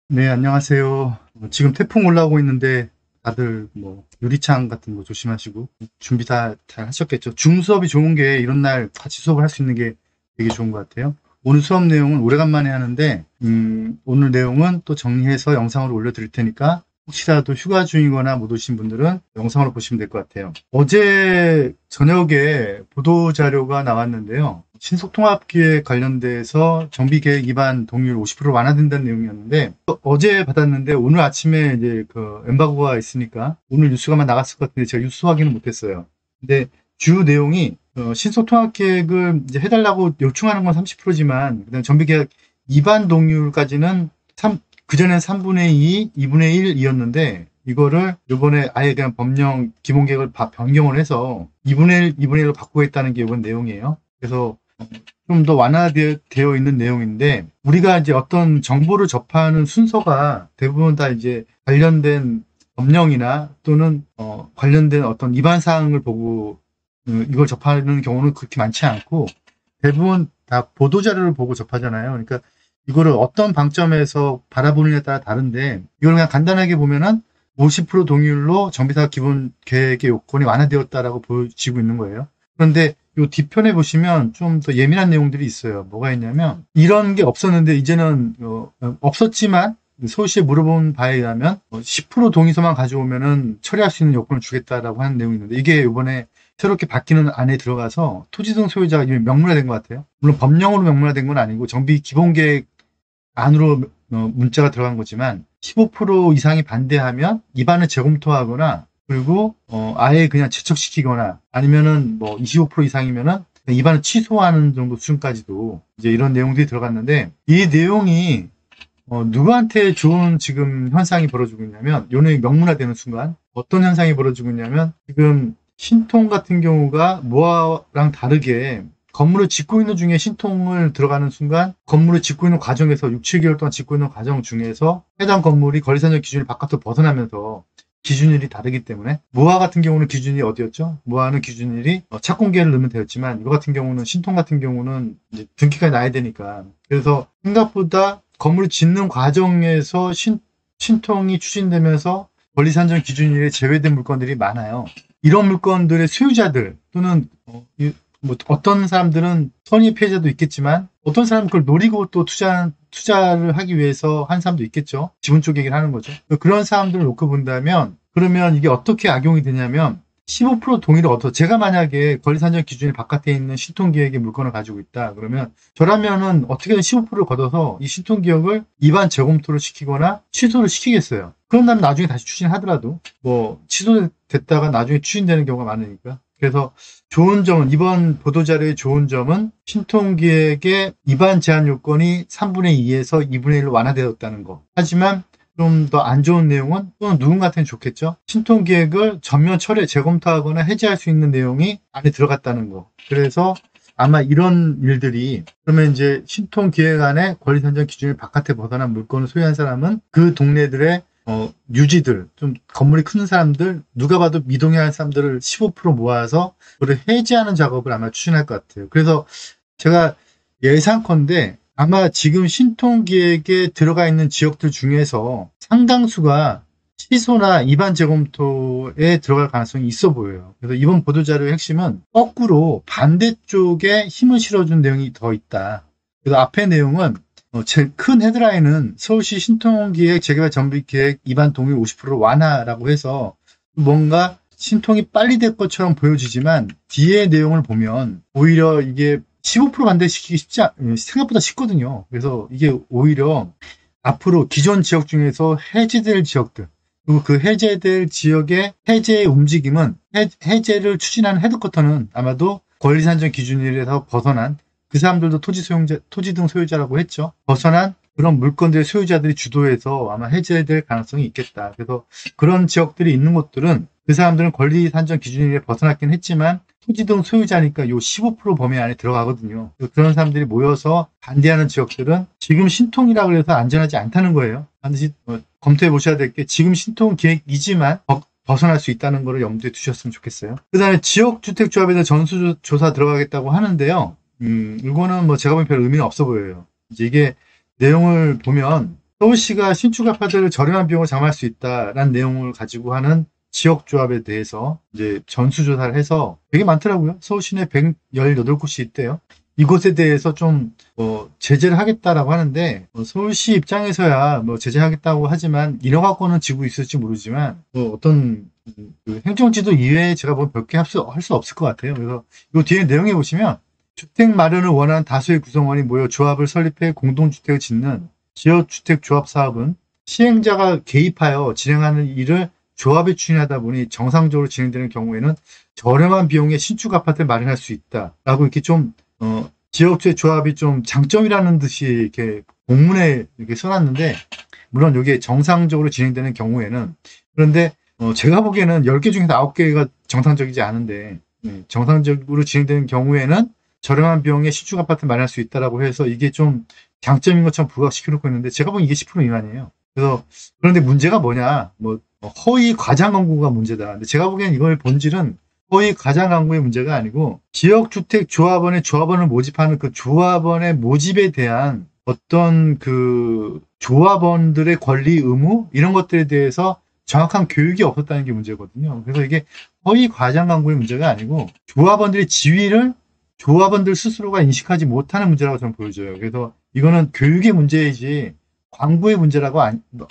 네, 안녕하세요. 지금 태풍 올라오고 있는데 다들 유리창 같은 거 조심하시고 준비 다 잘 하셨겠죠? 줌수업이 좋은 게 이런 날 같이 수업을 할 수 있는 게 되게 좋은 것 같아요. 오늘 수업 내용은 오래간만에 하는데 오늘 내용은 또 정리해서 영상으로 올려드릴 테니까 혹시라도 휴가 중이거나 못 오신 분들은 영상으로 보시면 될 것 같아요. 어제 저녁에 보도 자료가 나왔는데요. 신속통합기획 관련돼서 정비계획 위반 동의율 50% 완화된다는 내용이었는데 어제 받았는데 오늘 아침에 이제 그 엠바고가 있으니까 오늘 뉴스가만 나갔을 것 같은데 제가 뉴스 확인을 못했어요. 근데 주 내용이 신속통합계획을 이제 해달라고 요청하는 건 30%지만 그다음 정비계획 위반 동의율까지는 그전엔 3분의 2, 2분의 1이었는데 이거를 이번에 아예 그냥 법령 기본계획을 변경을 해서 2분의 1, 2분의 1로 바꾸겠다는 게 이번 내용이에요. 그래서 좀 더 완화되어 있는 내용인데 우리가 이제 어떤 정보를 접하는 순서가 대부분 다 이제 관련된 법령이나 또는 관련된 어떤 위반 사항을 보고 이걸 접하는 경우는 그렇게 많지 않고 대부분 다 보도 자료를 보고 접하잖아요. 그러니까 이거를 어떤 방점에서 바라보느냐에 따라 다른데 이걸 그냥 간단하게 보면은 50% 동의율로 정비사업 기본 계획의 요건이 완화되었다라고 보여지고 있는 거예요. 그런데 요 뒤편에 보시면 좀 더 예민한 내용들이 있어요. 뭐가 있냐면 이런 게 없었는데 이제는 없었지만 서울시에 물어본 바에 의하면 10% 동의서만 가져오면은 처리할 수 있는 요건을 주겠다라고 하는 내용이 있는데 이게 이번에 새롭게 바뀌는 안에 들어가서 토지등 소유자가 이미 명문화된 것 같아요. 물론 법령으로 명문화된 건 아니고 정비 기본계획 안으로 문자가 들어간 거지만 15% 이상이 반대하면 입안을 재검토하거나 그리고 아예 그냥 제척시키거나 아니면은 뭐 25% 이상이면은 입안을 취소하는 정도 수준까지도 이제 이런 내용들이 들어갔는데 이 내용이 누구한테 좋은 지금 현상이 벌어지고 있냐면 요 내용이 명문화되는 순간 어떤 현상이 벌어지고 있냐면 지금 신통 같은 경우가 모아랑 다르게 건물을 짓고 있는 중에 신통을 들어가는 순간 건물을 짓고 있는 과정에서 6, 7개월 동안 짓고 있는 과정 중에서 해당 건물이 권리산정 기준을 바깥으로 벗어나면서 기준일이 다르기 때문에 무화 같은 경우는 기준이 어디였죠? 무화는 기준일이 착공계를 넣으면 되었지만 이거 같은 경우는 신통 같은 경우는 이제 등기까지 나야 되니까 그래서 생각보다 건물을 짓는 과정에서 신통이 추진되면서 권리산정 기준일에 제외된 물건들이 많아요. 이런 물건들의 소유자들 또는 뭐 어떤 사람들은 선의 피해자도 있겠지만 어떤 사람은 그걸 노리고 또 투자를 하기 위해서 한 사람도 있겠죠. 지분 쪼개기를 하는 거죠. 그런 사람들을 놓고 본다면 그러면 이게 어떻게 악용이 되냐면 15% 동의를 얻어 제가 만약에 권리산정 기준이 바깥에 있는 신통기획의 물건을 가지고 있다. 그러면 저라면은 어떻게든 15%를 걷어서 이 신통기획을 위반 재검토를 시키거나 취소를 시키겠어요. 그런 다음에 나중에 다시 추진하더라도 뭐 취소됐다가 나중에 추진되는 경우가 많으니까. 그래서 좋은 점은 이번 보도자료의 좋은 점은 신통기획의 위반 제한 요건이 3분의 2에서 2분의 1로 완화되었다는 거. 하지만 좀 더 안 좋은 내용은 또는 누군가한테는 좋겠죠. 신통기획을 전면 철회 재검토하거나 해제할 수 있는 내용이 안에 들어갔다는 거. 그래서 아마 이런 일들이 그러면 이제 신통기획 안에 권리산정 기준을 바깥에 벗어난 물건을 소유한 사람은 그 동네들의 유지들, 좀 건물이 큰 사람들, 누가 봐도 미동의할 사람들을 15% 모아서 그걸 해제하는 작업을 아마 추진할 것 같아요. 그래서 제가 예상컨대 아마 지금 신통기획에 들어가 있는 지역들 중에서 상당수가 취소나 위반 재검토에 들어갈 가능성이 있어 보여요. 그래서 이번 보도자료의 핵심은 거꾸로 반대쪽에 힘을 실어준 내용이 더 있다. 그래서 앞에 내용은 제일 큰 헤드라인은 서울시 신통기획 재개발 정비계획 위반 동의 50% 완화라고 해서 뭔가 신통이 빨리 될 것처럼 보여지지만 뒤에 내용을 보면 오히려 이게 15% 반대시키기 생각보다 쉽거든요. 그래서 이게 오히려 앞으로 기존 지역 중에서 해제될 지역들 그리고 그 해제될 지역의 해제의 움직임은 해제를 추진하는 헤드쿼터는 아마도 권리산정 기준일에서 벗어난 그 사람들도 토지 등 소유자라고 했죠. 벗어난 그런 물건들의 소유자들이 주도해서 아마 해제될 가능성이 있겠다. 그래서 그런 지역들이 있는 곳들은 그 사람들은 권리 산정 기준일에 벗어났긴 했지만 토지 등 소유자니까 요 15% 범위 안에 들어가거든요. 그런 사람들이 모여서 반대하는 지역들은 지금 신통이라고 해서 안전하지 않다는 거예요. 반드시 검토해 보셔야 될 게 지금 신통 계획이지만 벗어날 수 있다는 것을 염두에 두셨으면 좋겠어요. 그 다음에 지역주택조합에 대한 전수조사 들어가겠다고 하는데요. 이거는 뭐 제가 보기엔 별 의미는 없어 보여요. 이제 이게 내용을 보면 서울시가 신축 아파트를 저렴한 비용으로 장만할 수 있다라는 내용을 가지고 하는 지역조합에 대해서 이제 전수조사를 해서 되게 많더라고요. 서울 시내 118곳이 있대요. 이곳에 대해서 좀 제재를 하겠다라고 하는데 서울시 입장에서야 뭐 제재하겠다고 하지만 인허가권은 지고 있을지 모르지만 어떤 그 행정지도 이외에 제가 보면 별게 할 수 없을 것 같아요. 그래서 이 뒤에 내용에 보시면 주택 마련을 원하는 다수의 구성원이 모여 조합을 설립해 공동주택을 짓는 지역주택조합 사업은 시행자가 개입하여 진행하는 일을 조합이 추진하다 보니 정상적으로 진행되는 경우에는 저렴한 비용의 신축 아파트를 마련할 수 있다라고 이렇게 좀 지역주택 조합이 좀 장점이라는 듯이 이렇게 공문에 이렇게 써놨는데, 물론 이게 정상적으로 진행되는 경우에는, 그런데 제가 보기에는 10개 중에서 9개가 정상적이지 않은데, 정상적으로 진행되는 경우에는 저렴한 비용의 신축 아파트 마련할 수 있다라고 해서 이게 좀 장점인 것처럼 부각시켜놓고 있는데, 제가 보기엔 이게 10% 미만이에요. 그래서 그런데 문제가 뭐냐, 뭐 허위 과장 광고가 문제다. 근데 제가 보기엔 이거의 본질은 허위 과장 광고의 문제가 아니고 지역주택 조합원의 조합원을 모집하는 그 조합원의 모집에 대한 어떤 그 조합원들의 권리 의무 이런 것들에 대해서 정확한 교육이 없었다는 게 문제거든요. 그래서 이게 허위 과장 광고의 문제가 아니고 조합원들의 지위를 조합원들 스스로가 인식하지 못하는 문제라고 저는 보여져요. 그래서 이거는 교육의 문제이지 광고의 문제라고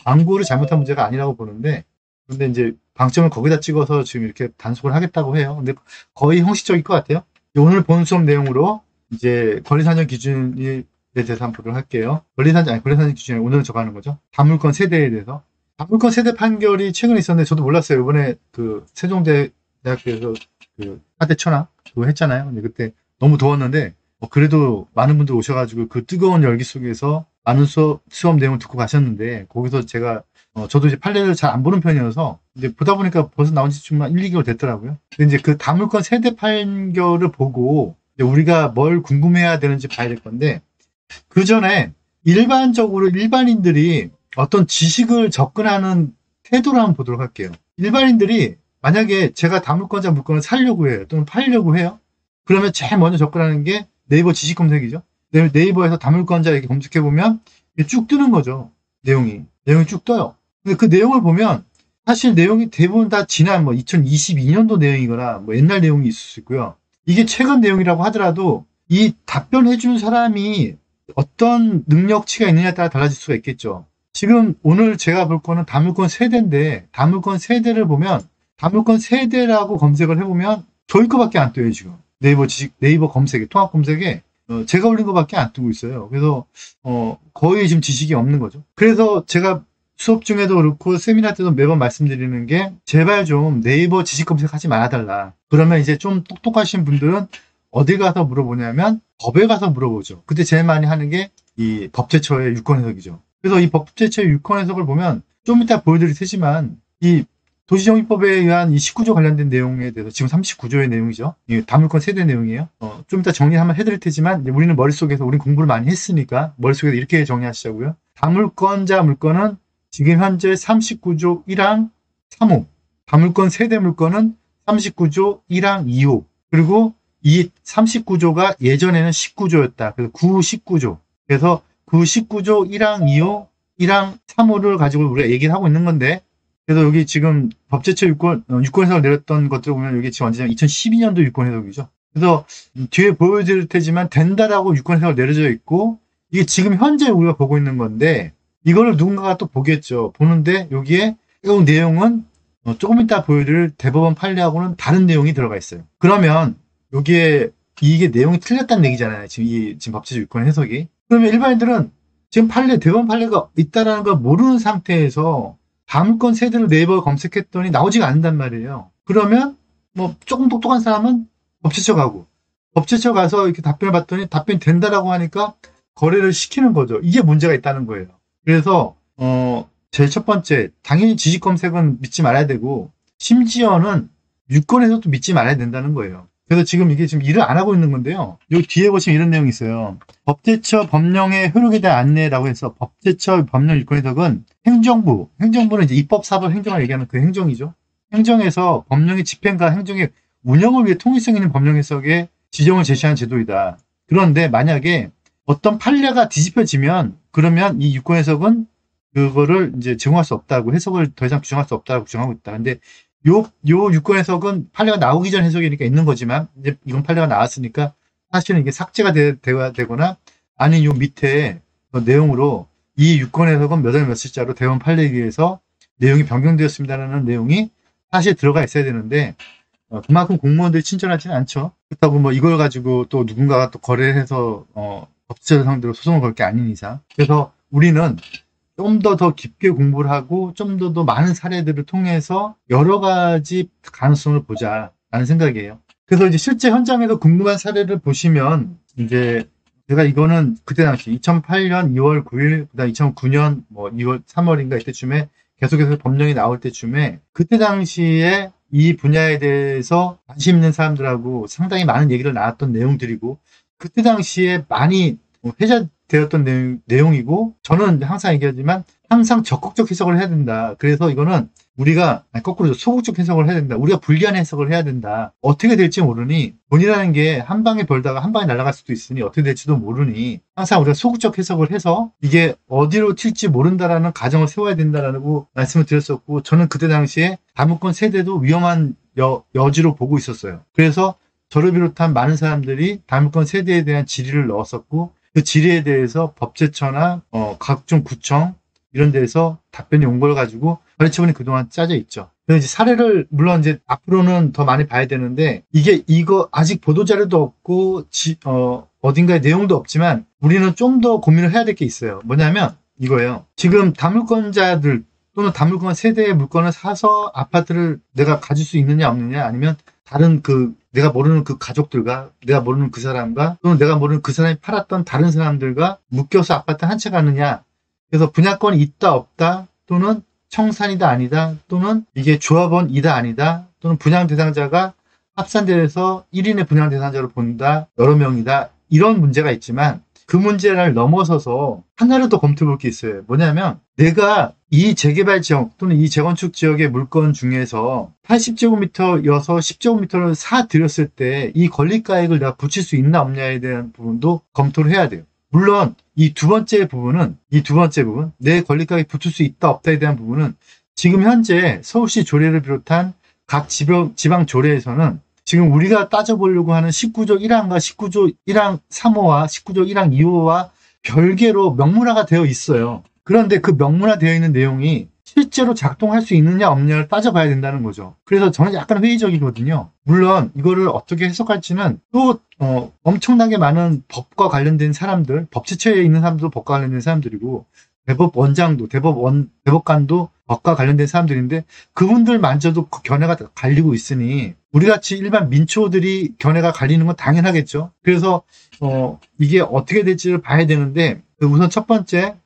광고를 잘못한 문제가 아니라고 보는데, 근데 이제 방점을 거기다 찍어서 지금 이렇게 단속을 하겠다고 해요. 근데 거의 형식적일 것 같아요. 오늘 본 수업 내용으로 이제 권리산정 기준에 대해서 한번 보도록 할게요. 권리산정 기준에 오늘은 저거 하는 거죠. 다물권 세대에 대해서. 다물권 세대 판결이 최근에 있었는데 저도 몰랐어요. 이번에 그 세종대학교에서 그 사대 천왕 그거 했잖아요. 근데 그때 너무 더웠는데 그래도 많은 분들 오셔가지고 그 뜨거운 열기 속에서 많은 수업 내용을 듣고 가셨는데, 거기서 제가 저도 이제 판례를 잘 안 보는 편이어서 이제 보다 보니까 벌써 나온 지 좀 1, 2개월 됐더라고요. 근데 이제 그 다물권 세대 판결을 보고 우리가 뭘 궁금해야 되는지 봐야 될 건데, 그 전에 일반적으로 일반인들이 어떤 지식을 접근하는 태도를 한번 보도록 할게요. 일반인들이 만약에 제가 다물권자 물건을 사려고 해요. 또는 팔려고 해요. 그러면 제일 먼저 접근하는 게 네이버 지식 검색이죠. 네이버에서 다물권자 이렇게 검색해보면 쭉 뜨는 거죠. 내용이 쭉 떠요. 근데 그 내용을 보면 사실 내용이 대부분 다 지난 뭐 2022년도 내용이거나 뭐 옛날 내용이 있을 수 있고요. 이게 최근 내용이라고 하더라도 이 답변해주는 사람이 어떤 능력치가 있느냐에 따라 달라질 수가 있겠죠. 지금 오늘 제가 볼 거는 다물권 세대인데, 다물권 세대를 보면 다물권 세대라고 검색을 해보면 저희 거밖에 안 떠요. 지금 네이버 검색에, 통합 검색에 제가 올린 거밖에 안 뜨고 있어요. 그래서 거의 지금 지식이 없는 거죠. 그래서 제가 수업 중에도 그렇고 세미나 때도 매번 말씀드리는 게, 제발 좀 네이버 지식 검색하지 말아달라. 그러면 이제 좀 똑똑하신 분들은 어디 가서 물어보냐면 법에 가서 물어보죠. 그때 제일 많이 하는 게 이 법제처의 유권 해석이죠. 그래서 이 법제처의 유권 해석을 보면 좀 이따 보여드릴 테지만, 이 도시정비법에 의한 이 19조 관련된 내용에 대해서, 지금 39조의 내용이죠. 이 다물권 세대 내용이에요. 좀 이따 정리 한번 해드릴 테지만, 우리는 머릿속에서, 우린 공부를 많이 했으니까 머릿속에서 이렇게 정리하시자고요. 다물권자 물건은 지금 현재 39조 1항 3호, 다물권 세대 물건은 39조 1항 2호, 그리고 이 39조가 예전에는 19조였다. 그래서 19조. 그래서 19조 1항 2호, 1항 3호를 가지고 우리가 얘기를 하고 있는 건데, 그래서 여기 지금 법제처 유권 해석을 내렸던 것들을 보면 여기 지금 언제냐, 2012년도 유권 해석이죠. 그래서 뒤에 보여드릴 테지만 된다라고 유권 해석을 내려져 있고, 이게 지금 현재 우리가 보고 있는 건데, 이거를 누군가가 또 보겠죠. 보는데 여기에 이 내용은 조금 이따 보여드릴 대법원 판례하고는 다른 내용이 들어가 있어요. 그러면 여기에 이게 내용이 틀렸다는 얘기잖아요. 지금 법제처 유권 해석이. 그러면 일반인들은 지금 대법원 판례가 있다라는 걸 모르는 상태에서 다물권 세대를 네이버 검색했더니 나오지가 않는단 말이에요. 그러면 뭐 조금 똑똑한 사람은 법제처 가고, 법제처 가서 이렇게 답변을 받더니 답변이 된다라고 하니까 거래를 시키는 거죠. 이게 문제가 있다는 거예요. 그래서 제일 첫 번째, 당연히 지식 검색은 믿지 말아야 되고, 심지어는 유권에서도 믿지 말아야 된다는 거예요. 그래서 지금 이게 지금 일을 안 하고 있는 건데요. 여기 뒤에 보시면 이런 내용이 있어요. 법제처 법령의 효력에 대한 안내라고 해서, 법제처 법령 유권 해석은 행정부는 이제 입법사법 행정을 얘기하는 그 행정이죠. 행정에서 법령의 집행과 행정의 운영을 위해 통일성 있는 법령 해석에 지정을 제시하는 제도이다. 그런데 만약에 어떤 판례가 뒤집혀지면, 그러면 이 유권 해석은 그거를 이제 제공할 수 없다고, 해석을 더 이상 규정할 수 없다고 규정하고 있다. 근데 요 유권 해석은 판례가 나오기 전 해석이니까 있는 거지만, 이제 이건 판례가 나왔으니까 사실은 이게 삭제가 되거나, 아니 요 밑에 내용으로 이 유권 해석은 몇 월 며칠자로 대법원 판례에 의해서 내용이 변경되었습니다라는 내용이 사실 들어가 있어야 되는데, 그만큼 공무원들이 친절하지는 않죠. 그렇다고 뭐 이걸 가지고 또 누군가가 또 거래해서 법제를 상대로 소송을 걸 게 아닌 이상. 그래서 우리는 좀 더 깊게 공부를 하고 좀 더 많은 사례들을 통해서 여러 가지 가능성을 보자라는 생각이에요. 그래서 이제 실제 현장에서 궁금한 사례를 보시면, 이제 제가 이거는 그때 당시 2008년 2월 9일, 그다음 2009년 뭐 2월 3월인가 이때쯤에 계속해서 법령이 나올 때쯤에, 그때 당시에 이 분야에 대해서 관심 있는 사람들하고 상당히 많은 얘기를 나눴던 내용들이고, 그때 당시에 많이 회자되었던 내용이고, 저는 항상 얘기하지만 항상 적극적 해석을 해야 된다. 그래서 이거는 우리가 거꾸로 소극적 해석을 해야 된다. 우리가 불리한 해석을 해야 된다. 어떻게 될지 모르니, 돈이라는 게 한 방에 벌다가 한 방에 날아갈 수도 있으니 어떻게 될지도 모르니, 항상 우리가 소극적 해석을 해서 이게 어디로 튈지 모른다라는 가정을 세워야 된다라고 말씀을 드렸었고, 저는 그때 당시에 다문권 세대도 위험한 여지로 보고 있었어요. 그래서 저를 비롯한 많은 사람들이 다문권 세대에 대한 질의를 넣었었고, 그 질의에 대해서 법제처나 각종 구청 이런 데에서 답변이 온 걸 가지고 관리처분이 그동안 짜져 있죠. 그래서 이제 사례를 물론 이제 앞으로는 더 많이 봐야 되는데, 이거 아직 보도 자료도 없고 어딘가에 내용도 없지만 우리는 좀 더 고민을 해야 될 게 있어요. 뭐냐면 이거예요. 지금 다물권자들 또는 다물권 세대의 물건을 사서 아파트를 내가 가질 수 있느냐 없느냐, 아니면 다른 내가 모르는 그 가족들과, 내가 모르는 그 사람과, 또는 내가 모르는 그 사람이 팔았던 다른 사람들과 묶여서 아파트 한 채 가느냐. 그래서 분양권이 있다 없다, 또는 청산이다 아니다, 또는 이게 조합원이다 아니다, 또는 분양 대상자가 합산돼서 1인의 분양 대상자로 본다, 여러 명이다, 이런 문제가 있지만, 그 문제를 넘어서서 하나를 더 검토해 볼 게 있어요. 뭐냐면, 내가 이 재개발 지역 또는 이 재건축 지역의 물건 중에서 80제곱미터여서 10제곱미터를 사들였을 때 이 권리가액을 내가 붙일 수 있나 없냐에 대한 부분도 검토를 해야 돼요. 물론 이 두 번째 부분, 내 권리가액이 붙을 수 있다 없다에 대한 부분은 지금 현재 서울시 조례를 비롯한 각 지방 조례에서는 지금 우리가 따져보려고 하는 19조 1항과 19조 1항 3호와 19조 1항 2호와 별개로 명문화가 되어 있어요. 그런데 그 명문화되어 있는 내용이 실제로 작동할 수 있느냐 없느냐를 따져봐야 된다는 거죠. 그래서 저는 약간 회의적이거든요. 물론 이거를 어떻게 해석할지는 또 엄청나게 많은 법과 관련된 사람들, 법제처에 있는 사람들도 법과 관련된 사람들이고, 대법원장도 대법관도 법과 관련된 사람들인데, 그분들만저도 그 견해가 갈리고 있으니 우리같이 일반 민초들이 견해가 갈리는 건 당연하겠죠. 그래서 이게 어떻게 될지를 봐야 되는데, 우선 첫 번째,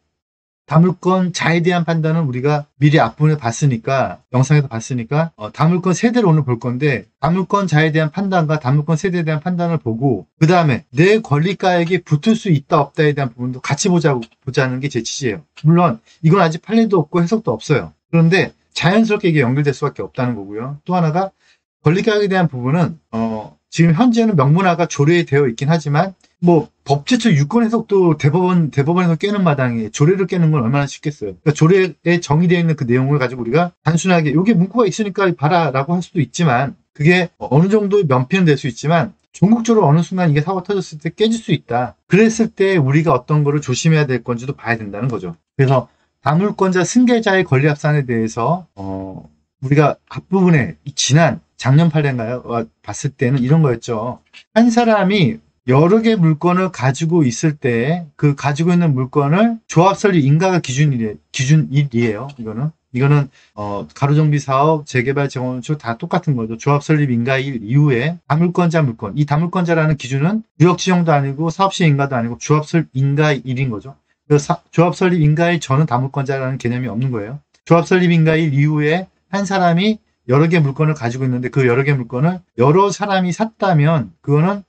다물권자에 대한 판단은 우리가 미리 앞부분에 봤으니까, 영상에서 봤으니까 다물권 세대를 오늘 볼 건데, 다물권자에 대한 판단과 다물권 세대에 대한 판단을 보고, 그 다음에 내 권리가액이 붙을 수 있다 없다에 대한 부분도 같이 보자는 게 제 취지예요. 물론 이건 아직 판례도 없고 해석도 없어요. 그런데 자연스럽게 이게 연결될 수밖에 없다는 거고요. 또 하나가, 권리가액에 대한 부분은 지금 현재는 명문화가 조례에 되어 있긴 하지만, 뭐 법제처 유권 해석도 대법원에서 깨는 마당에 조례를 깨는 건 얼마나 쉽겠어요. 그러니까 조례에 정의되어 있는 그 내용을 가지고 우리가 단순하게 여기 문구가 있으니까 봐라라고 할 수도 있지만, 그게 어느 정도 면피는 될 수 있지만 전국적으로 어느 순간 이게 사고가 터졌을 때 깨질 수 있다. 그랬을 때 우리가 어떤 거를 조심해야 될 건지도 봐야 된다는 거죠. 그래서 다물권자 승계자의 권리 합산에 대해서 우리가 앞부분에 지난 작년 판례인가요? 봤을 때는 이런 거였죠. 한 사람이 여러 개 물건을 가지고 있을 때 그 가지고 있는 물건을 조합 설립 인가가 기준일이에요. 이거는 가로정비 사업, 재개발, 재건축 다 똑같은 거죠. 조합 설립 인가일 이후에 다물권자 물건, 이 다물권자라는 기준은 구역 지정도 아니고 사업시 인가도 아니고 조합 설립 인가일인 거죠. 그래서 조합 설립 인가일 전은 다물권자라는 개념이 없는 거예요. 조합 설립 인가일 이후에 한 사람이 여러 개 물건을 가지고 있는데, 그 여러 개 물건을 여러 사람이 샀다면 그거는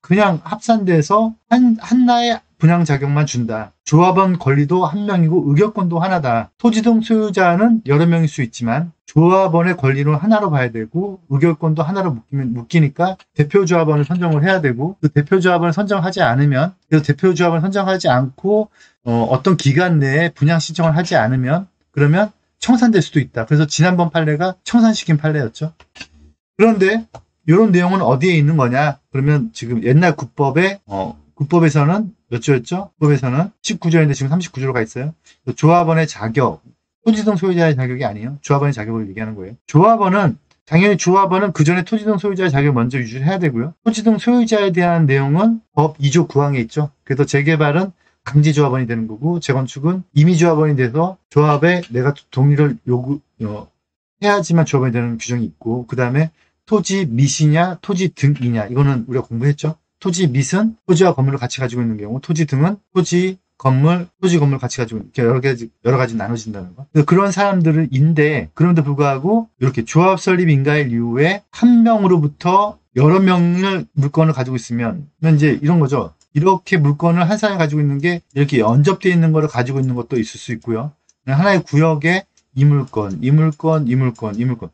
그냥 합산돼서 하나의 분양 자격만 준다. 조합원 권리도 한 명이고 의결권도 하나다. 토지 등 소유자는 여러 명일 수 있지만 조합원의 권리는 하나로 봐야 되고 의결권도 하나로 묶이니까 대표 조합원을 선정을 해야 되고 그 대표 조합원을 선정하지 않으면 그래서 대표 조합원을 선정하지 않고 어떤 기간 내에 분양 신청을 하지 않으면 그러면 청산될 수도 있다. 그래서 지난번 판례가 청산시킨 판례였죠. 그런데 이런 내용은 어디에 있는 거냐? 그러면 지금 옛날 국법에서는 몇 조였죠? 국법에서는 19조인데 지금 39조로 가 있어요. 조합원의 자격, 토지 등 소유자의 자격이 아니에요. 조합원의 자격을 얘기하는 거예요. 당연히 조합원은 그 전에 토지 등 소유자의 자격을 먼저 유지해야 되고요. 토지 등 소유자에 대한 내용은 법 2조 9항에 있죠. 그래서 재개발은 강제 조합원이 되는 거고 재건축은 임의 조합원이 돼서 조합에 내가 동의를 해야지만 조합원이 되는 규정이 있고 그 다음에 토지 밋이냐 토지 등이냐 이거는 우리가 공부했죠. 토지 밋은 토지와 건물을 같이 가지고 있는 경우 토지 등은 토지 건물 같이 가지고 여러 가지 나눠진다는 거. 그런 사람들인데 그럼에도 불구하고 이렇게 조합 설립 인가일 이후에 한 명으로부터 여러 명을 물건을 가지고 있으면 이제 이런 거죠. 이렇게 물건을 한 사람이 가지고 있는 게 이렇게 연접되어 있는 거를 가지고 있는 것도 있을 수 있고요. 하나의 구역에 이 물건.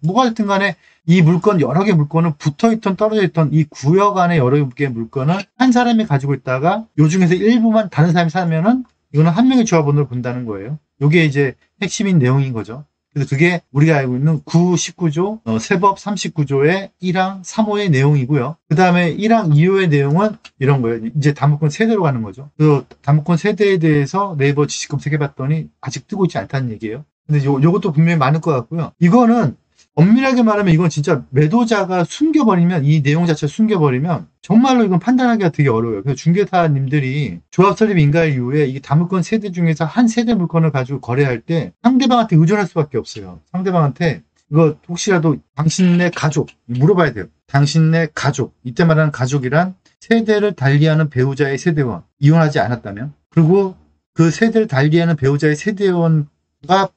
뭐가 됐든 간에 이 물건, 여러 개 물건은 붙어있던 떨어져 있던 이 구역 안에 여러 개의 물건을 한 사람이 가지고 있다가 요 중에서 일부만 다른 사람이 사면은 이거는 한 명의 조합원으로 본다는 거예요. 요게 이제 핵심인 내용인 거죠. 그래서 그게 우리가 알고 있는 19조, 세법 39조의 1항 3호의 내용이고요. 그 다음에 1항 2호의 내용은 이런 거예요. 이제 다목권 세대로 가는 거죠. 그 다목권 세대에 대해서 네이버 지식 검색해봤더니 아직 뜨고 있지 않다는 얘기예요. 근데 요것도 분명히 많을 것 같고요. 이거는 엄밀하게 말하면 이건 진짜 매도자가 숨겨버리면 이 내용 자체를 숨겨버리면 정말로 이건 판단하기가 되게 어려워요. 그래서 중개사님들이 조합 설립 인가일 이후에 이 다물권 세대 중에서 한 세대 물건을 가지고 거래할 때 상대방한테 의존할 수밖에 없어요. 상대방한테 이거 혹시라도 당신네 가족 물어봐야 돼요. 당신네 가족 이때 말하는 가족이란 세대를 달리하는 배우자의 세대원 이혼하지 않았다면 그리고 그 세대를 달리하는 배우자의 세대원과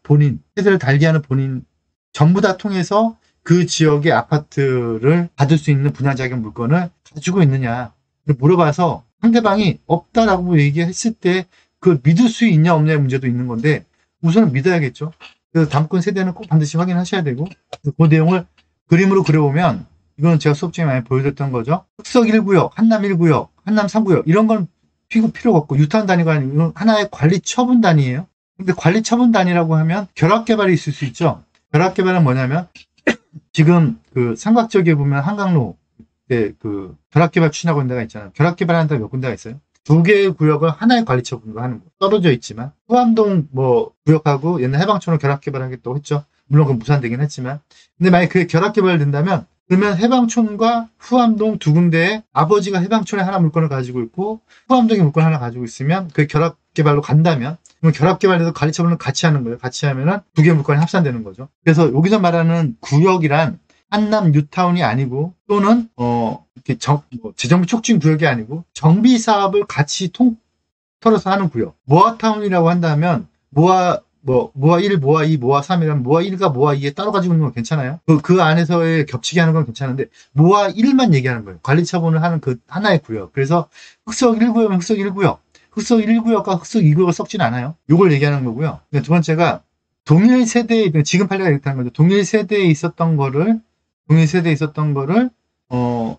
세대를 달리하는 본인 전부 다 통해서 그 지역의 아파트를 받을 수 있는 분양 자격 물건을 가지고 있느냐 물어봐서 상대방이 없다라고 얘기했을 때 그걸 믿을 수 있냐 없냐의 문제도 있는 건데 우선은 믿어야겠죠. 그래서 다목권 세대는 꼭 반드시 확인하셔야 되고 그 내용을 그림으로 그려보면 이거는 제가 수업 중에 많이 보여드렸던 거죠. 흑석 1구역, 한남 1구역, 한남 3구역 이런 건 필요가 없고 유타운 단위가 아니고 하나의 관리 처분 단위예요. 근데 관리 처분 단위라고 하면 결합 개발이 있을 수 있죠. 결합 개발은 뭐냐면 지금 그 삼각지역에 보면 한강로 때 그 결합 개발 추진하고 있는 데가 있잖아요. 결합 개발하는 데가 몇 군데가 있어요. 두 개의 구역을 하나의 관리 처분으로 하는 거. 떨어져 있지만 후암동 뭐 구역하고 옛날 해방촌을 결합 개발하겠다고 했죠. 물론 그건 무산되긴 했지만 근데 만약에 그게 결합 개발이 된다면 그러면 해방촌과 후암동 두 군데에 아버지가 해방촌에 하나 물건을 가지고 있고 후암동에 물건 하나 가지고 있으면 그 결합 개발로 간다면 그럼 결합 개발에서 관리 처분을 같이 하는 거예요. 같이 하면은 두 개의 물건이 합산되는 거죠. 그래서 여기서 말하는 구역이란 한남 뉴타운이 아니고 또는 이렇게 재정비 촉진 구역이 아니고 정비 사업을 같이 통틀어서 하는 구역. 모아타운이라고 한다면 모아 1, 모아 2, 모아 3이라면 모아 1과 모아 2에 따로 가지고 있는 건 괜찮아요. 그 안에서의 겹치게 하는 건 괜찮은데 모아 1만 얘기하는 거예요. 관리 처분을 하는 그 하나의 구역. 그래서 흑석 1구역은 흑석 1구역. 흑석 1구역과 흑석 2구역을 섞진 않아요. 요걸 얘기하는 거고요. 두 번째가 동일 세대에 지금 판례가 이렇게 하는 거죠. 동일 세대에 있었던 거를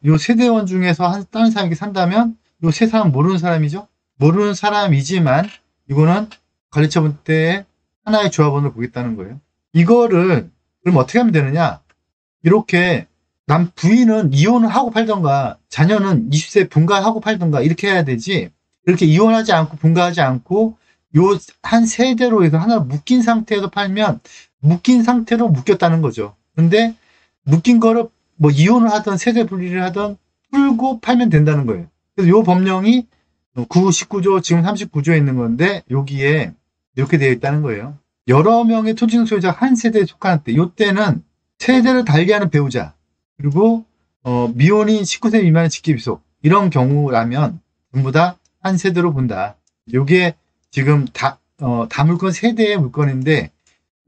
요 세대원 중에서 다른 사람에게 산다면 요 세 사람은 모르는 사람이죠. 모르는 사람이지만 이거는 관리처분 때 하나의 조합원을 보겠다는 거예요. 이거를 그럼 어떻게 하면 되느냐? 이렇게 남 부인은 이혼을 하고 팔던가 자녀는 20세 분가하고 팔던가 이렇게 해야 되지. 이렇게 이혼하지 않고 분가하지 않고 요 한 세대로 해서 하나 묶인 상태에서 팔면 묶인 상태로 묶였다는 거죠. 근데 묶인 거를 뭐 이혼을 하든 세대 분리를 하든 풀고 팔면 된다는 거예요. 그래서 요 법령이 19조 지금 39조에 있는 건데 여기에 이렇게 되어 있다는 거예요. 여러 명의 토지 소유자가 한 세대에 속하는 때, 이때는 세대를 달리하는 배우자, 그리고 미혼인 19세 미만의 직계비속 이런 경우라면 전부 다 한 세대로 본다. 요게 지금 다물건 세대의 물건인데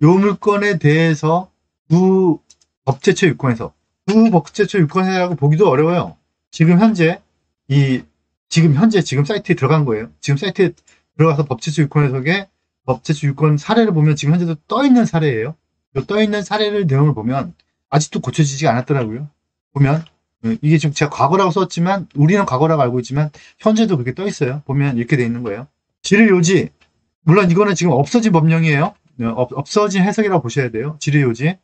요 물건에 대해서 두 법제처 유권에서 보기도 어려워요. 지금 현재 이 지금 현재 지금 사이트에 들어간 거예요. 지금 사이트에 들어가서 법제처 유권 해석에 법제처 유권 사례를 보면 지금 현재도 떠 있는 사례예요. 떠 있는 사례를 내용을 보면 아직도 고쳐지지 않았더라고요. 보면 이게 지금 제가 과거라고 썼지만 우리는 과거라고 알고 있지만 현재도 그렇게 떠 있어요. 보면 이렇게 돼 있는 거예요. 지뢰요지 물론 이거는 지금 없어진 법령이에요. 없어진 해석이라고 보셔야 돼요. 지뢰요지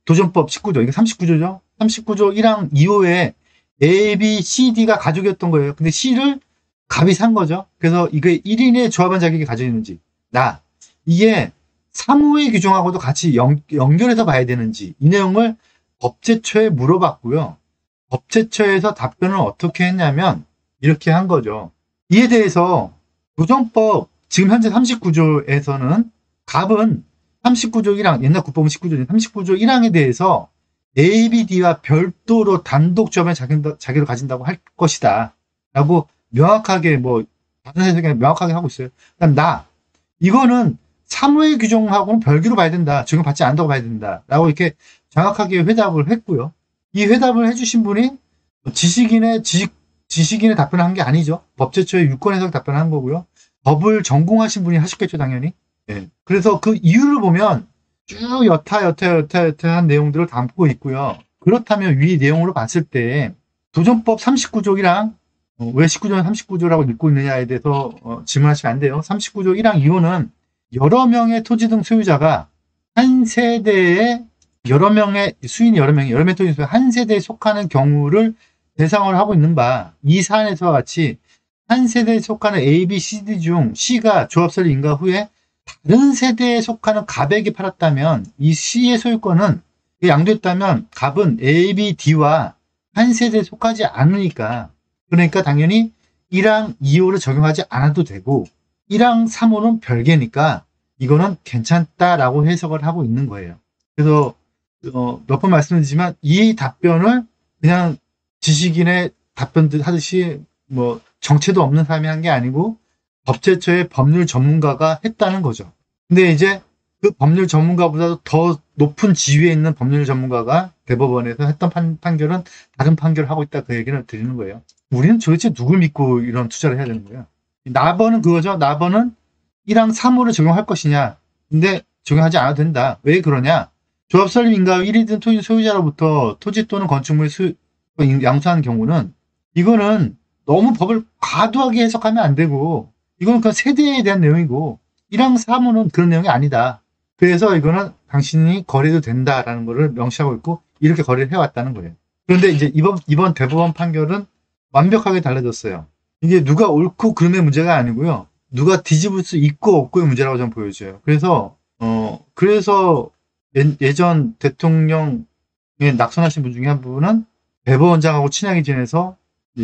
도전법 19조 이게 39조죠. 39조 1항 2호에 A, B, C, D가 가족이었던 거예요. 근데 C를 갑이 산 거죠. 그래서 이게 1인의 조합원 자격이 가지고 있는지 이게 사무의 규정하고도 같이 연결해서 봐야 되는지 이 내용을 법제처에 물어봤고요. 법제처에서 답변을 어떻게 했냐면 이렇게 한 거죠. 이에 대해서 도전법 지금 현재 39조에서는 갑은 39조 1항 옛날 국법은 19조인데 39조 1항에 대해서 A, B, D와 별도로 단독 조합의 자격을 가진다고 할 것이다 라고 명확하게 다른 해석이 명확하게 하고 있어요. 그다음 이거는 사무의 규정하고는 별개로 봐야 된다. 적용받지 않는다고 봐야 된다. 라고 이렇게 정확하게 회답을 했고요. 이 회답을 해주신 분이 지식인의 답변을 한 게 아니죠. 법제처의 유권 해석 답변을 한 거고요. 법을 전공하신 분이 하셨겠죠, 당연히. 예. 그래서 그 이유를 보면 쭉 여타한 내용들을 담고 있고요. 그렇다면 위 내용으로 봤을 때 도전법 39조 1항 왜 19조는 39조라고 읽고 있느냐에 대해서 질문하시면 안 돼요. 39조 1항 2호는 여러 명의 토지 등 소유자가 한 세대에 여러 명의 토지 소유자 한 세대에 속하는 경우를 대상으로 하고 있는 바 이 사안에서와 같이 한 세대에 속하는 A, B, C, D 중 C가 조합설을 인가 후에 다른 세대에 속하는 갑에게 팔았다면 이 C의 소유권은 양도했다면 갑은 A, B, D와 한 세대에 속하지 않으니까 그러니까 당연히 1항 2호를 적용하지 않아도 되고 1항 3호는 별개니까 이거는 괜찮다라고 해석을 하고 있는 거예요. 그래서 몇 번 말씀드리지만 이 답변을 그냥 지식인의 답변들 하듯이 정체도 없는 사람이 한 게 아니고 법제처의 법률 전문가가 했다는 거죠. 근데 이제 그 법률 전문가보다도 더 높은 지위에 있는 법률 전문가가 대법원에서 했던 판결은 다른 판결을 하고 있다 그 얘기를 드리는 거예요. 우리는 도대체 누굴 믿고 이런 투자를 해야 되는 거예요? 나번은 그거죠. 나번은 1항 3호를 적용할 것이냐. 근데 적용하지 않아도 된다. 왜 그러냐? 조합설립 인가 1위든 토지 소유자로부터 토지 또는 건축물을 양수하는 경우는 이거는 너무 법을 과도하게 해석하면 안 되고 이거는 그냥 세대에 대한 내용이고 1항 3호는 그런 내용이 아니다. 그래서 이거는 당신이 거래도 된다라는 것을 명시하고 있고 이렇게 거래를 해왔다는 거예요. 그런데 이제 이번 대법원 판결은 완벽하게 달라졌어요. 이게 누가 옳고 그름의 문제가 아니고요. 누가 뒤집을 수 있고 없고의 문제라고 저는 보여줘요. 그래서 예전 대통령에 낙선하신 분 중에 한 분은 대법원장하고 친하게 지내서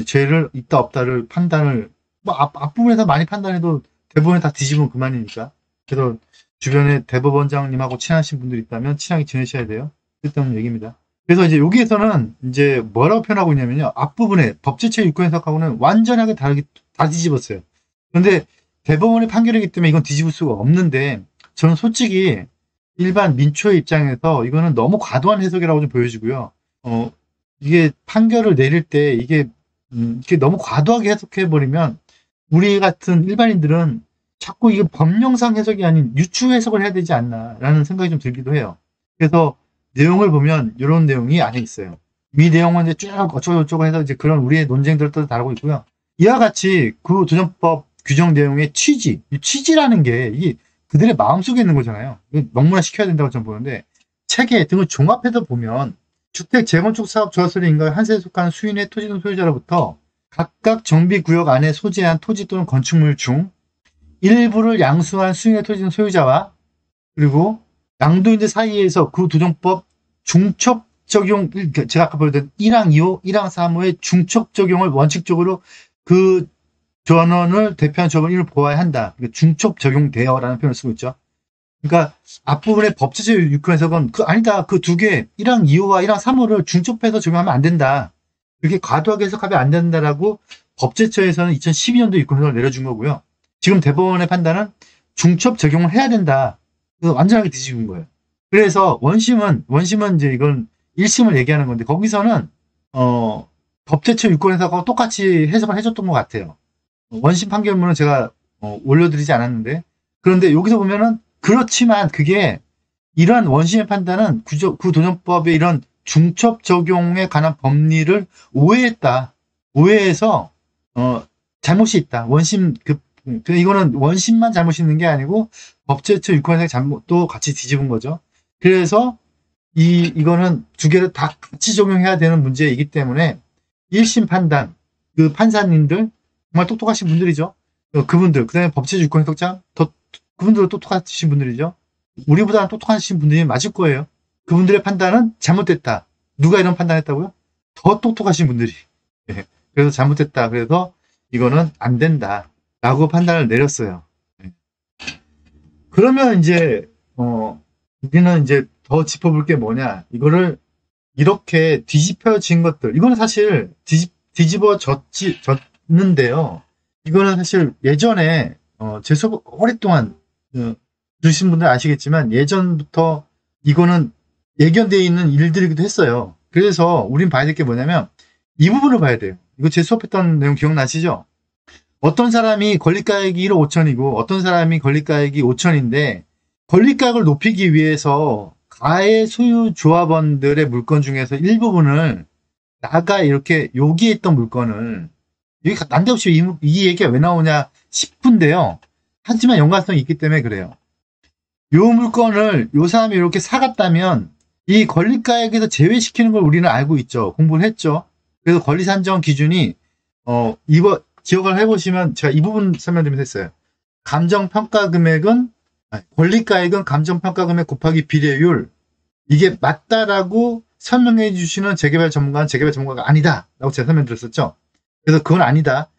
죄를 있다 없다를 판단을 앞부분에서 많이 판단해도 대법원에 다 뒤집으면 그만이니까. 그래서 주변에 대법원장님하고 친하신 분들이 있다면 친하게 지내셔야 돼요. 쓸데없는 얘기입니다. 그래서 이제 여기에서는 이제 뭐라고 표현하고 있냐면요. 앞부분에 법제처 유권 해석하고는 완전하게 다 뒤집었어요. 그런데 대법원의 판결이기 때문에 이건 뒤집을 수가 없는데 저는 솔직히 일반 민초의 입장에서 이거는 너무 과도한 해석이라고 좀 보여지고요. 이게 판결을 내릴 때 이게 너무 과도하게 해석해버리면 우리 같은 일반인들은 자꾸 이게 법령상 해석이 아닌 유추 해석을 해야 되지 않나라는 생각이 좀 들기도 해요. 그래서 내용을 보면 이런 내용이 안에 있어요. 이 내용은 이제 쭉 어쩌고저쩌고 해서 이제 그런 우리의 논쟁들을 또 다루고 있고요. 이와 같이 그 도전법 규정 내용의 취지라는 게 이게 그들의 마음속에 있는 거잖아요. 명문화 시켜야 된다고 저는 보는데 체계 등을 종합해서 보면 주택 재건축 사업 조합설인가 한 세대에 속하는 수인의 토지 등 소유자로부터 각각 정비구역 안에 소재한 토지 또는 건축물 중 일부를 양수한 수인의 토지 등 소유자와 그리고 양도인들 사이에서 그 도정법 중첩 적용, 제가 아까 보여드린 1항 2호, 1항 3호의 중첩 적용을 원칙적으로 그 전원을 대표하는 조합원을 보아야 한다. 중첩 적용되어라는 표현을 쓰고 있죠. 그러니까 앞부분의 법제적 유권 해석은 아니다. 그 두 개, 1항 2호와 1항 3호를 중첩해서 적용하면 안 된다. 이렇게 과도하게 해석하면 안 된다라고 법제처에서는 2012년도 유권 해석을 내려준 거고요. 지금 대법원의 판단은 중첩 적용을 해야 된다. 그래서 완전하게 뒤집은 거예요. 그래서 원심은 이제 이건 1심을 얘기하는 건데 거기서는 법제처 유권해석하고 똑같이 해석을 해줬던 것 같아요. 원심 판결문은 제가 올려드리지 않았는데, 그런데 여기서 보면은 그렇지만 그게 이러한 원심의 판단은 구도전법의 이런 중첩 적용에 관한 법리를 오해했다. 오해해서 잘못이 있다. 원심 이거는 원심만 잘못이 있는 게 아니고 법제처 유권의 잘못도 같이 뒤집은 거죠. 그래서 이거는 두 개를 다 같이 적용해야 되는 문제이기 때문에 1심 판단 그 판사님들 정말 똑똑하신 분들이죠. 그분들 그다음에 법제처 유권해석장 그분들도 똑똑하신 분들이죠. 우리보다는 똑똑하신 분들이 맞을 거예요. 그분들의 판단은 잘못됐다. 누가 이런 판단했다고요? 더 똑똑하신 분들이. 예. 그래서 잘못됐다. 그래서 이거는 안 된다. 라고 판단을 내렸어요. 예. 그러면 이제, 우리는 이제 더 짚어볼 게 뭐냐. 이거를 이렇게 뒤집혀진 것들. 이거는 사실 뒤집어졌는데요. 이거는 사실 예전에, 제 수업 오랫동안, 들으신 분들 아시겠지만 예전부터 이거는 예견되어 있는 일들이기도 했어요. 그래서 우린 봐야 될 게 뭐냐면 이 부분을 봐야 돼요. 이거 제 수업했던 내용 기억나시죠? 어떤 사람이 권리가액이 1억 5천이고 어떤 사람이 권리가액이 5천인데 권리가액을 높이기 위해서 가해 소유 조합원들의 물건 중에서 일부분을 나가 이렇게 요기했던 물건을 여기 난데없이 이 얘기가 왜 나오냐 싶은데요. 하지만 연관성이 있기 때문에 그래요. 요 물건을 요 사람이 이렇게 사갔다면 이 권리가액에서 제외시키는 걸 우리는 알고 있죠. 공부를 했죠. 그래서 권리 산정 기준이 이거 기억을 해보시면 제가 이 부분 설명드리면서 했어요. 감정평가 금액은 권리가액은 감정평가 금액 곱하기 비례율 이게 맞다라고 설명해 주시는 재개발 전문가는 재개발 전문가가 아니다 라고 제가 설명드렸었죠. 그래서 그건 아니다.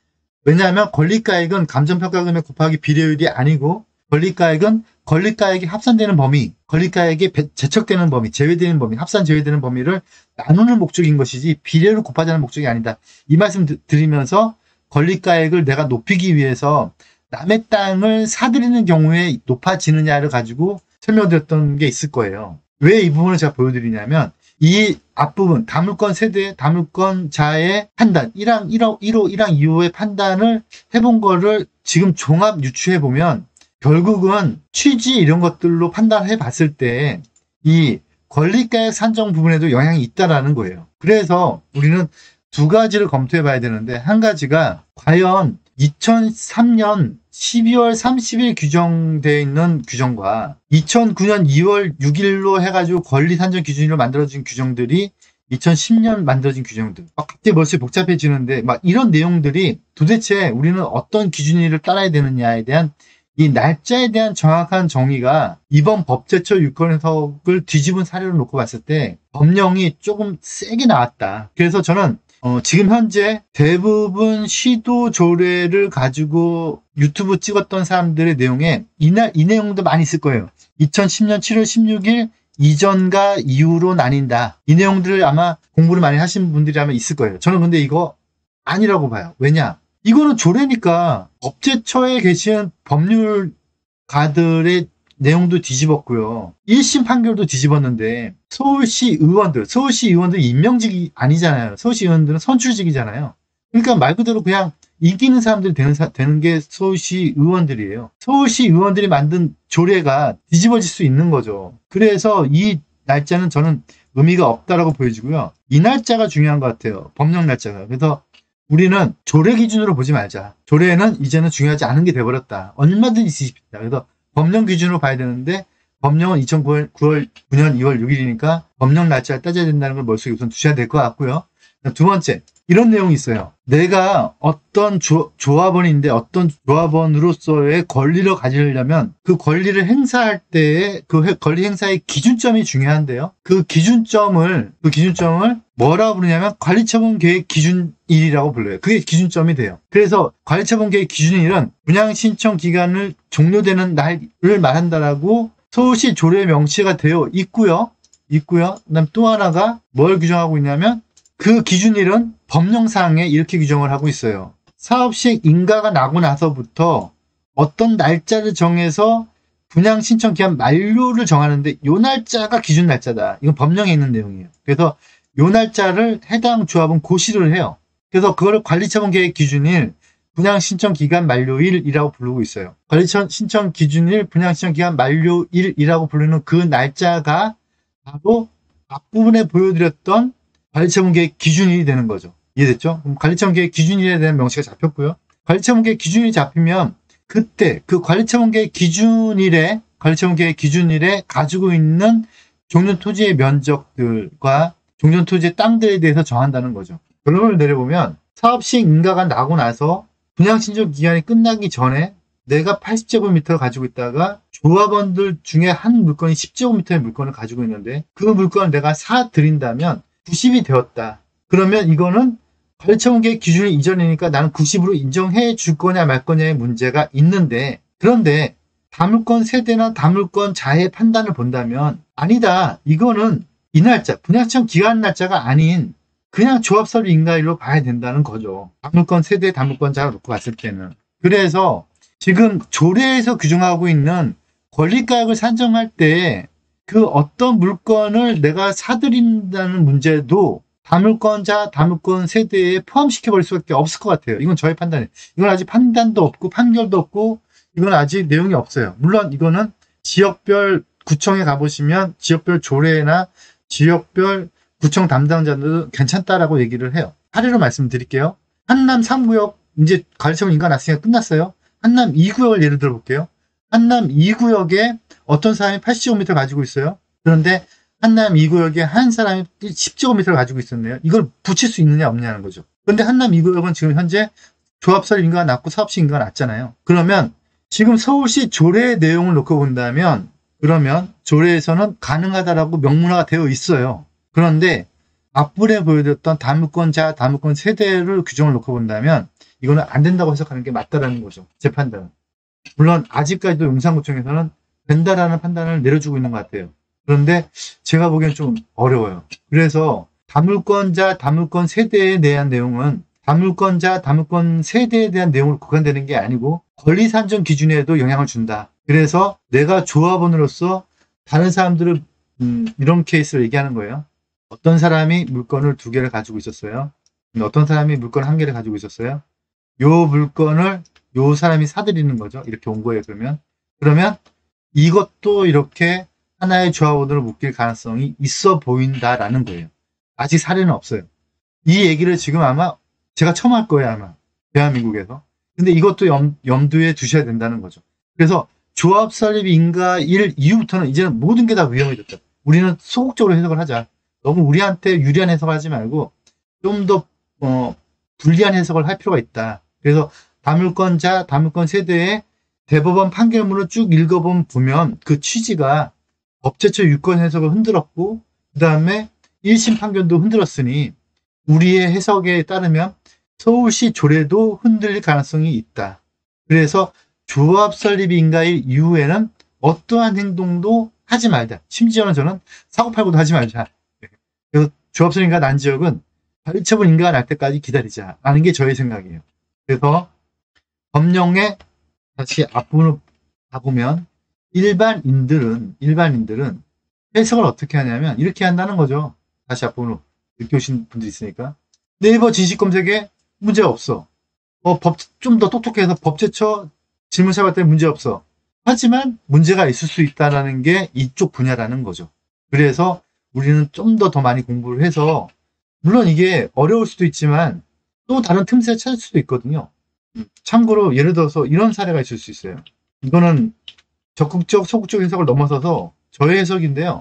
왜냐하면 권리가액은 감정평가 금액 곱하기 비례율이 아니고 권리가액은 권리가액이 합산되는 범위, 권리가액이 제척되는 범위, 제외되는 범위, 합산 제외되는 범위를 나누는 목적인 것이지 비례를 곱하자는 목적이 아니다. 이 말씀 드리면서 권리가액을 내가 높이기 위해서 남의 땅을 사들이는 경우에 높아지느냐를 가지고 설명드렸던 게 있을 거예요. 왜 이 부분을 제가 보여드리냐면 이 앞부분 다물권 세대, 다물권자의 판단 1항 1호, 1항 2호의 판단을 해본 거를 지금 종합 유추해보면 결국은 취지 이런 것들로 판단해 봤을 때 이 권리가액 산정 부분에도 영향이 있다라는 거예요. 그래서 우리는 두 가지를 검토해 봐야 되는데 한 가지가 과연 2003년 12월 30일 규정되어 있는 규정과 2009년 2월 6일로 해가지고 권리 산정 기준으로 만들어진 규정들이 2010년 만들어진 규정들 갑자기 벌써 복잡해지는데 막 이런 내용들이 도대체 우리는 어떤 기준을 따라야 되느냐에 대한 이 날짜에 대한 정확한 정의가 이번 법제처 유권해석을 뒤집은 사례를 놓고 봤을 때 법령이 조금 세게 나왔다. 그래서 저는 지금 현재 대부분 시도 조례를 가지고 유튜브 찍었던 사람들의 내용에 이 내용도 많이 있을 거예요. 2010년 7월 16일 이전과 이후로 나뉜다. 이 내용들을 아마 공부를 많이 하신 분들이 아마 있을 거예요. 저는 근데 이거 아니라고 봐요. 왜냐? 이거는 조례니까 법제처에 계신 법률가들의 내용도 뒤집었고요. 1심 판결도 뒤집었는데 서울시 의원들이 임명직이 아니잖아요. 서울시 의원들은 선출직이잖아요. 그러니까 말 그대로 그냥 인기 있는 사람들이 되는 게 서울시 의원들이에요. 서울시 의원들이 만든 조례가 뒤집어질 수 있는 거죠. 그래서 이 날짜는 저는 의미가 없다라고 보여지고요. 이 날짜가 중요한 것 같아요. 법령 날짜가. 그래서 우리는 조례 기준으로 보지 말자. 조례는 이제는 중요하지 않은 게 돼버렸다. 얼마든지 뒤집힌다. 그래서 법령 기준으로 봐야 되는데 법령은 2009년 2월 6일이니까 법령 날짜를 따져야 된다는 걸 머릿속에 우선 두셔야 될 것 같고요. 두 번째, 이런 내용이 있어요. 내가 어떤 조합원인데 어떤 조합원으로서의 권리를 가지려면 그 권리를 행사할 때의 그 권리 행사의 기준점이 중요한데요. 그 기준점을 뭐라고 부르냐면 관리처분 계획 기준일이라고 불러요. 그게 기준점이 돼요. 그래서 관리처분 계획 기준일은 분양 신청 기간을 종료되는 날을 말한다라고 서울시 조례에 명시가 되어 있고요. 그다음 또 하나가 뭘 규정하고 있냐면 그 기준일은 법령상에 이렇게 규정을 하고 있어요. 사업시행 인가가 나고 나서부터 어떤 날짜를 정해서 분양 신청 기한 만료를 정하는데 이 날짜가 기준 날짜다. 이건 법령에 있는 내용이에요. 그래서 요 날짜를 해당 조합은 고시를 해요. 그래서 그거를 관리처분 계획 기준일, 분양 신청 기간 만료일이라고 부르고 있어요. 관리처분 신청 기준일, 분양 신청 기간 만료일이라고 부르는 그 날짜가 바로 앞부분에 보여드렸던 관리처분 계획 기준일이 되는 거죠. 이해됐죠? 그럼 관리처분 계획 기준일에 대한 명시가 잡혔고요. 관리처분 계획 기준일이 잡히면 그때 그 관리처분 계획 기준일에 가지고 있는 종전 토지의 면적들과 종전 토지의 땅들에 대해서 정한다는 거죠. 결론을 내려보면 사업 시행 인가가 나고 나서 분양 신청 기간이 끝나기 전에 내가 80제곱미터를 가지고 있다가 조합원들 중에 한 물건이 10제곱미터의 물건을 가지고 있는데 그 물건을 내가 사드린다면 90이 되었다. 그러면 이거는 관리처분 계획 기준이 이전이니까 나는 90으로 인정해 줄 거냐 말 거냐의 문제가 있는데, 그런데 다물건 세대나 다물건 자의 판단을 본다면 아니다. 이거는 이 날짜, 분양 신청 기간 날짜가 아닌 그냥 조합설립 인가일로 봐야 된다는 거죠. 다물건 세대, 다물건 자를 놓고 봤을 때는. 그래서 지금 조례에서 규정하고 있는 권리가액을 산정할 때 그 어떤 물건을 내가 사들인다는 문제도 다물건자, 다물건 세대에 포함시켜버릴 수밖에 없을 것 같아요. 이건 저의 판단이에요. 이건 아직 판단도 없고 판결도 없고 이건 아직 내용이 없어요. 물론 이거는 지역별 구청에 가보시면 지역별 조례나 지역별 구청 담당자들도 괜찮다라고 얘기를 해요. 사례로 말씀드릴게요. 한남 3구역 이제 관리처분 인가 났으니까 끝났어요. 한남 2구역을 예를 들어 볼게요. 한남 2구역에 어떤 사람이 80제곱미터 가지고 있어요. 그런데 한남 2구역에 한 사람이 10제곱미터를 가지고 있었네요. 이걸 붙일 수 있느냐 없느냐는 거죠. 그런데 한남 2구역은 지금 현재 조합설립 인가가 났고 사업시 인가가 났잖아요. 그러면 지금 서울시 조례 내용을 놓고 본다면 그러면 조례에서는 가능하다라고 명문화가 되어 있어요. 그런데 앞부분에 보여드렸던 다물건자, 다물건 세대를 규정을 놓고 본다면 이거는 안 된다고 해석하는 게 맞다라는 거죠. 제 판단은. 물론 아직까지도 용산구청에서는 된다라는 판단을 내려주고 있는 것 같아요. 그런데 제가 보기엔 좀 어려워요. 그래서 다물건자, 다물건 세대에 대한 내용은 다물건자, 다물건 세대에 대한 내용으로 국한되는 게 아니고 권리 산정 기준에도 영향을 준다. 그래서 내가 조합원으로서 다른 사람들을 이런 케이스를 얘기하는 거예요. 어떤 사람이 물건을 2개를 가지고 있었어요. 어떤 사람이 물건 1개를 가지고 있었어요. 요 물건을 요 사람이 사들이는 거죠. 이렇게 온 거예요. 그러면 이것도 이렇게 하나의 조합원으로 묶일 가능성이 있어 보인다라는 거예요. 아직 사례는 없어요. 이 얘기를 지금 아마 제가 처음 할 거예요. 아마 대한민국에서. 근데 이것도 염두에 두셔야 된다는 거죠. 그래서 조합 설립 인가일 이후부터는 이제는 모든 게 다 위험해졌다. 우리는 소극적으로 해석을 하자. 너무 우리한테 유리한 해석을 하지 말고 좀 더 불리한 해석을 할 필요가 있다. 그래서 다물건자, 다물건 세대의 대법원 판결문을 쭉 읽어보면 그 취지가 법제처 유권 해석을 흔들었고 그 다음에 1심 판결도 흔들었으니 우리의 해석에 따르면 서울시 조례도 흔들릴 가능성이 있다. 그래서 조합 설립 인가일 이후에는 어떠한 행동도 하지 말자. 심지어는 저는 사고팔고도 하지 말자. 그래서 조합 설립 인가 난 지역은 관리처분 인가가 날 때까지 기다리자 라는 게 저의 생각이에요. 그래서 법령에 다시 앞부분을 가보면 일반인들은 해석을 어떻게 하냐면 이렇게 한다는 거죠. 다시 앞부분으로 늦게 오신 분들이 있으니까 네이버 진실 검색에 문제 없어. 좀 더 똑똑해서 법제처 질문사 봤더니 문제 없어. 하지만 문제가 있을 수 있다는 게 이쪽 분야라는 거죠. 그래서 우리는 좀 더 많이 공부를 해서 물론 이게 어려울 수도 있지만 또 다른 틈새를 찾을 수도 있거든요. 참고로 예를 들어서 이런 사례가 있을 수 있어요. 이거는 적극적, 소극적 해석을 넘어서서 저의 해석인데요.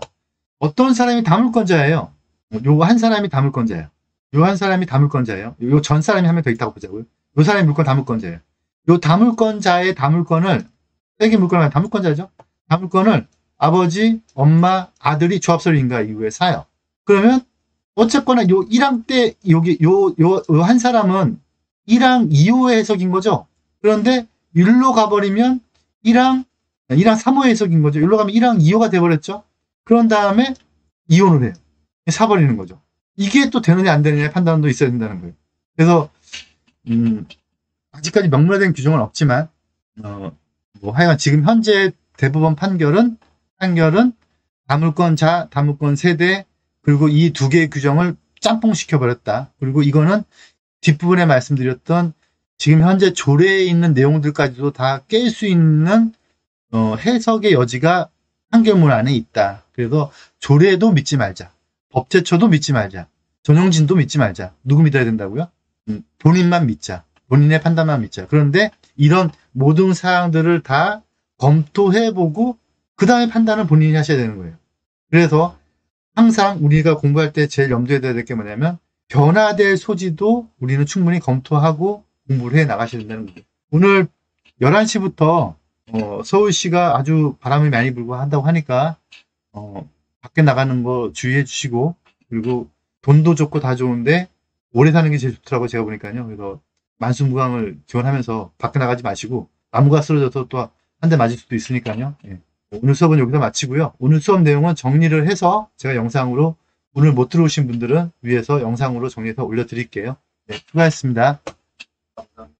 어떤 사람이 다물건자예요. 요 한 사람이 다물건자예요. 요 한 사람이 다물건자예요. 요 전 사람이 한 명 더 있다고 보자고요. 요 사람이 물건 다물건자예요. 요 다물건자의 다물건을 세개 물건을 다물건자죠. 다물건을 아버지, 엄마, 아들이 조합설립 인가 이후에 사요. 그러면 어쨌거나 요 1항 때 여기 요 한 사람은 1항 이후의 해석인 거죠. 그런데 일로 가버리면 1항 3호의 해석인 거죠. 일로 가면 1항 2호가 돼버렸죠. 그런 다음에 이혼을 해요. 사버리는 거죠. 이게 또 되느냐 안 되느냐 판단도 있어야 된다는 거예요. 그래서 아직까지 명문화된 규정은 없지만 하여간 지금 현재 대법원 판결은 다물건 자, 다물건 세대 그리고 이 2개의 규정을 짬뽕 시켜버렸다. 그리고 이거는 뒷부분에 말씀드렸던 지금 현재 조례에 있는 내용들까지도 다 깰 수 있는 해석의 여지가 판결문 안에 있다. 그래서 조례도 믿지 말자. 법제처도 믿지 말자. 전용진도 믿지 말자. 누구 믿어야 된다고요? 본인만 믿자. 본인의 판단만 믿자. 그런데 이런 모든 사항들을 다 검토해보고 그 다음에 판단은 본인이 하셔야 되는 거예요. 그래서 항상 우리가 공부할 때 제일 염두에 둬야 될 게 뭐냐면 변화될 소지도 우리는 충분히 검토하고 공부를 해 나가셔야 된다는 거예요. 오늘 11시부터 서울시가 아주 바람이 많이 불고 한다고 하니까 밖에 나가는 거 주의해 주시고, 그리고 돈도 좋고 다 좋은데 오래 사는 게 제일 좋더라고 제가 보니까요. 그래서 만수무강을 기원하면서 밖에 나가지 마시고 나무가 쓰러져서 또 한 대 맞을 수도 있으니까요. 예. 오늘 수업은 여기서 마치고요. 오늘 수업 내용은 정리를 해서 제가 영상으로, 오늘 못 들어오신 분들은 위에서 영상으로 정리해서 올려드릴게요. 네, 수고하셨습니다. 감사합니다.